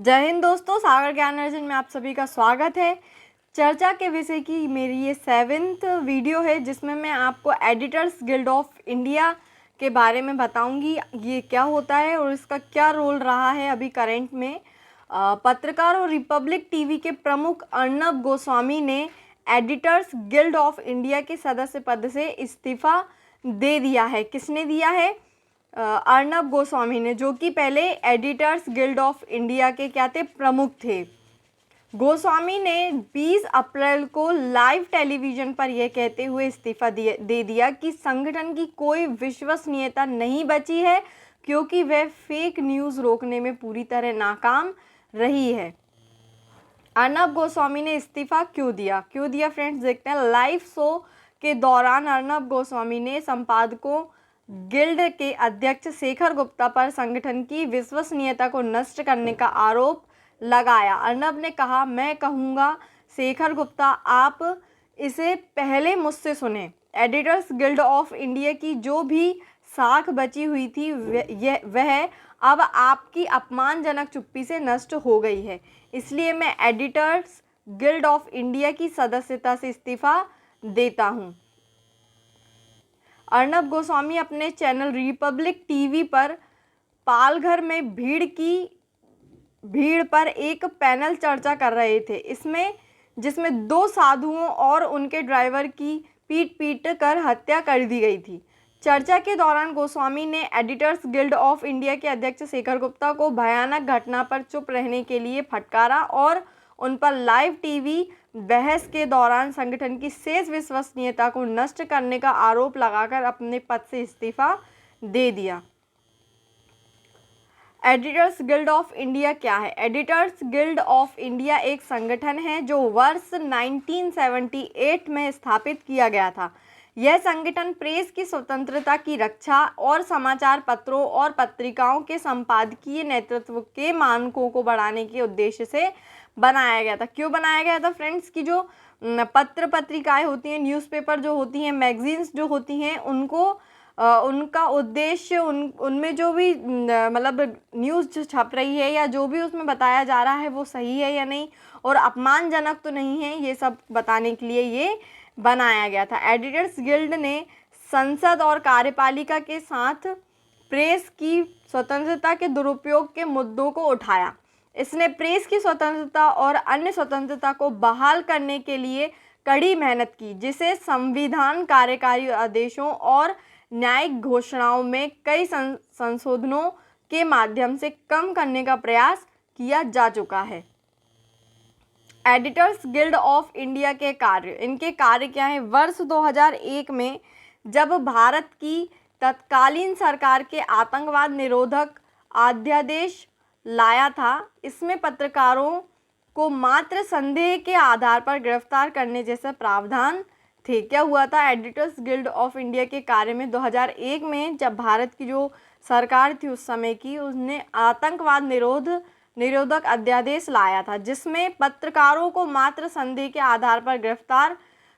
जय हिंद दोस्तों, सागर ज्ञान अर्जन में आप सभी का स्वागत है। चर्चा के विषय की मेरी ये 7th वीडियो है जिसमें मैं आपको एडिटर्स गिल्ड ऑफ इंडिया के बारे में बताऊंगी ये क्या होता है और इसका क्या रोल रहा है अभी करंट में। पत्रकार और रिपब्लिक टीवी के प्रमुख अर्नब गोस्वामी ने एडिटर्स गिल्ड ऑफ इंडिया के सदस्य पद से इस्तीफा दे दिया है। किसने दिया है? अर्नब गोस्वामी ने, जो कि पहले एडिटर्स गिल्ड ऑफ इंडिया के क्या थे? प्रमुख थे। गोस्वामी ने 20 अप्रैल को लाइव टेलीविज़न पर यह कहते हुए इस्तीफा दे दिया कि संगठन की कोई विश्वसनीयता नहीं बची है क्योंकि वह फेक न्यूज़ रोकने में पूरी तरह नाकाम रही है। अर्नब गोस्वामी ने इस्तीफा क्यों दिया फ्रेंड्स, देखते हैं। लाइव शो के दौरान अर्नब गोस्वामी ने संपादकों गिल्ड के अध्यक्ष शेखर गुप्ता पर संगठन की विश्वसनीयता को नष्ट करने का आरोप लगाया। अर्नब ने कहा, मैं कहूँगा शेखर गुप्ता, आप इसे पहले मुझसे सुने। एडिटर्स गिल्ड ऑफ इंडिया की जो भी साख बची हुई थी वह अब आपकी अपमानजनक चुप्पी से नष्ट हो गई है, इसलिए मैं एडिटर्स गिल्ड ऑफ इंडिया की सदस्यता से इस्तीफा देता हूँ। अर्नब गोस्वामी अपने चैनल रिपब्लिक टीवी पर पालघर में भीड़ पर एक पैनल चर्चा कर रहे थे, जिसमें 2 साधुओं और उनके ड्राइवर की पीट कर हत्या कर दी गई थी। चर्चा के दौरान गोस्वामी ने एडिटर्स गिल्ड ऑफ इंडिया के अध्यक्ष शेखर गुप्ता को भयानक घटना पर चुप रहने के लिए फटकारा और उन पर लाइव टीवी बहस के दौरान संगठन की शेष विश्वसनीयता को नष्ट करने का आरोप लगाकर अपने पद से इस्तीफा दे दिया। एडिटर्स गिल्ड ऑफ इंडिया क्या है? एडिटर्स गिल्ड ऑफ इंडिया एक संगठन है जो वर्ष 1978 में स्थापित किया गया था। यह संगठन प्रेस की स्वतंत्रता की रक्षा और समाचार पत्रों और पत्रिकाओं के संपादकीय नेतृत्व के मानकों को बढ़ाने के उद्देश्य से बनाया गया था। क्यों बनाया गया था फ्रेंड्स? की जो पत्र पत्रिकाएं होती हैं, न्यूज़पेपर जो होती हैं, मैगजीन्स जो होती हैं, उनका उद्देश्य उनमें जो भी मतलब न्यूज़ छप रही है या जो भी उसमें बताया जा रहा है वो सही है या नहीं और अपमानजनक तो नहीं है, ये सब बताने के लिए ये बनाया गया था। एडिटर्स गिल्ड ने संसद और कार्यपालिका के साथ प्रेस की स्वतंत्रता के दुरुपयोग के मुद्दों को उठाया। इसने प्रेस की स्वतंत्रता और अन्य स्वतंत्रता को बहाल करने के लिए कड़ी मेहनत की, जिसे संविधान, कार्यकारी आदेशों और न्यायिक घोषणाओं में कई संशोधनों के माध्यम से कम करने का प्रयास किया जा चुका है। एडिटर्स गिल्ड ऑफ इंडिया के इनके कार्य क्या है? वर्ष 2001 में जब भारत की तत्कालीन सरकार के आतंकवाद निरोधक अध्यादेश लाया था, इसमें पत्रकारों को मात्र संदेह के आधार पर गिरफ्तार करने जैसे प्रावधान थे। क्या हुआ था? एडिटर्स गिल्ड ऑफ इंडिया के कार्य में 2001 में जब भारत की जो सरकार थी उस समय की, उसने आतंकवाद निरोधक अध्यादेश लाया था, जिसमें पत्रकारों को मात्र संदेह के आधार पर गिरफ्तार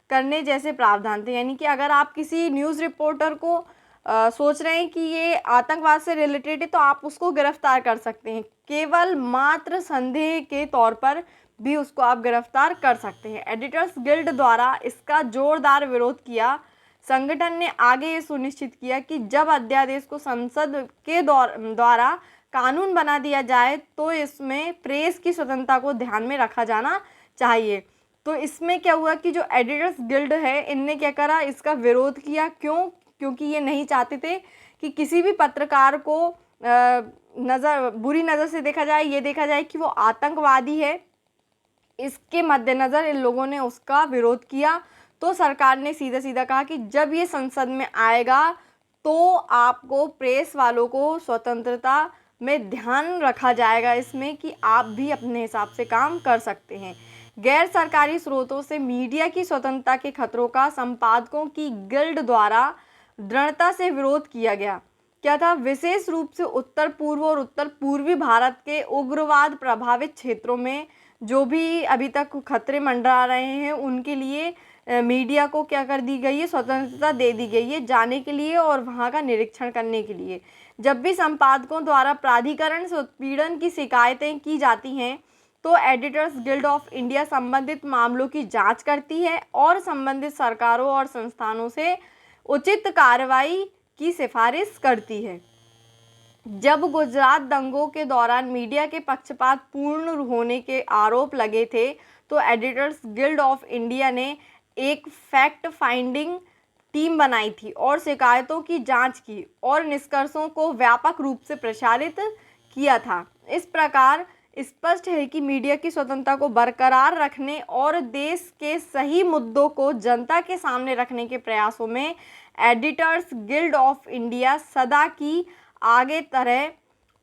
करने जैसे प्रावधान थे। यानी कि अगर आप किसी न्यूज़ रिपोर्टर को सोच रहे हैं कि ये आतंकवाद से रिलेटेड है तो आप उसको गिरफ्तार कर सकते हैं, केवल मात्र संदेह के तौर पर भी उसको आप गिरफ्तार कर सकते हैं। एडिटर्स गिल्ड द्वारा इसका जोरदार विरोध किया। संगठन ने आगे ये सुनिश्चित किया कि जब अध्यादेश को संसद के द्वारा कानून बना दिया जाए तो इसमें प्रेस की स्वतंत्रता को ध्यान में रखा जाना चाहिए। तो इसमें क्या हुआ कि जो एडिटर्स गिल्ड है, इनने क्या करा? इसका विरोध किया। क्यों? क्योंकि ये नहीं चाहते थे कि किसी भी पत्रकार को बुरी नज़र से देखा जाए, ये देखा जाए कि वो आतंकवादी है। इसके मद्देनज़र इन लोगों ने उसका विरोध किया। तो सरकार ने सीधा कहा कि जब ये संसद में आएगा तो आपको प्रेस वालों को स्वतंत्रता में ध्यान रखा जाएगा, इसमें कि आप भी अपने हिसाब से काम कर सकते हैं। गैर सरकारी स्रोतों से मीडिया की स्वतंत्रता के खतरों का संपादकों की गिल्ड द्वारा दृढ़ता से विरोध किया गया। क्या था? विशेष रूप से उत्तर पूर्व और उत्तर पूर्वी भारत के उग्रवाद प्रभावित क्षेत्रों में जो भी अभी तक खतरे मंडरा रहे हैं उनके लिए मीडिया को क्या कर दी गई है? स्वतंत्रता दे दी गई है जाने के लिए और वहाँ का निरीक्षण करने के लिए। जब भी संपादकों द्वारा प्राधिकरण से उत्पीड़न की शिकायतें की जाती हैं तो एडिटर्स गिल्ड ऑफ इंडिया संबंधित मामलों की जांच करती है और संबंधित सरकारों और संस्थानों से उचित कार्रवाई की सिफारिश करती है। जब गुजरात दंगों के दौरान मीडिया के पक्षपात पूर्ण होने के आरोप लगे थे तो एडिटर्स गिल्ड ऑफ इंडिया ने एक फैक्ट फाइंडिंग टीम बनाई थी और शिकायतों की जांच की और निष्कर्षों को व्यापक रूप से प्रसारित किया था। इस प्रकार स्पष्ट है कि मीडिया की स्वतंत्रता को बरकरार रखने और देश के सही मुद्दों को जनता के सामने रखने के प्रयासों में एडिटर्स गिल्ड ऑफ इंडिया सदा की आगे तरह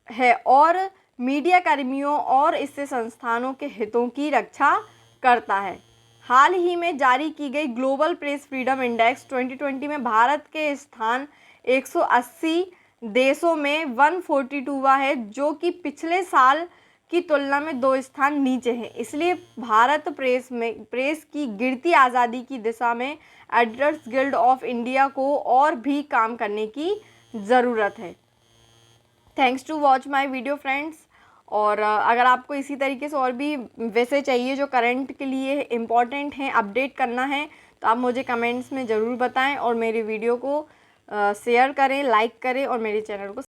है और मीडिया कर्मियों और इससे संस्थानों के हितों की रक्षा करता है। हाल ही में जारी की गई ग्लोबल प्रेस फ्रीडम इंडेक्स 2020 में भारत के स्थान 180 देशों में 142वां है, जो कि पिछले साल की तुलना में 2 स्थान नीचे है। इसलिए भारत प्रेस की गिरती आज़ादी की दिशा में एडिटर्स गिल्ड ऑफ इंडिया को और भी काम करने की ज़रूरत है। Thanks to watch my video friends. और अगर आपको इसी तरीके से और भी वैसे चाहिए जो करंट के लिए इम्पॉर्टेंट हैं, अपडेट करना है, तो आप मुझे कमेंट्स में ज़रूर बताएं और मेरे वीडियो को शेयर करें, लाइक करें और मेरे चैनल को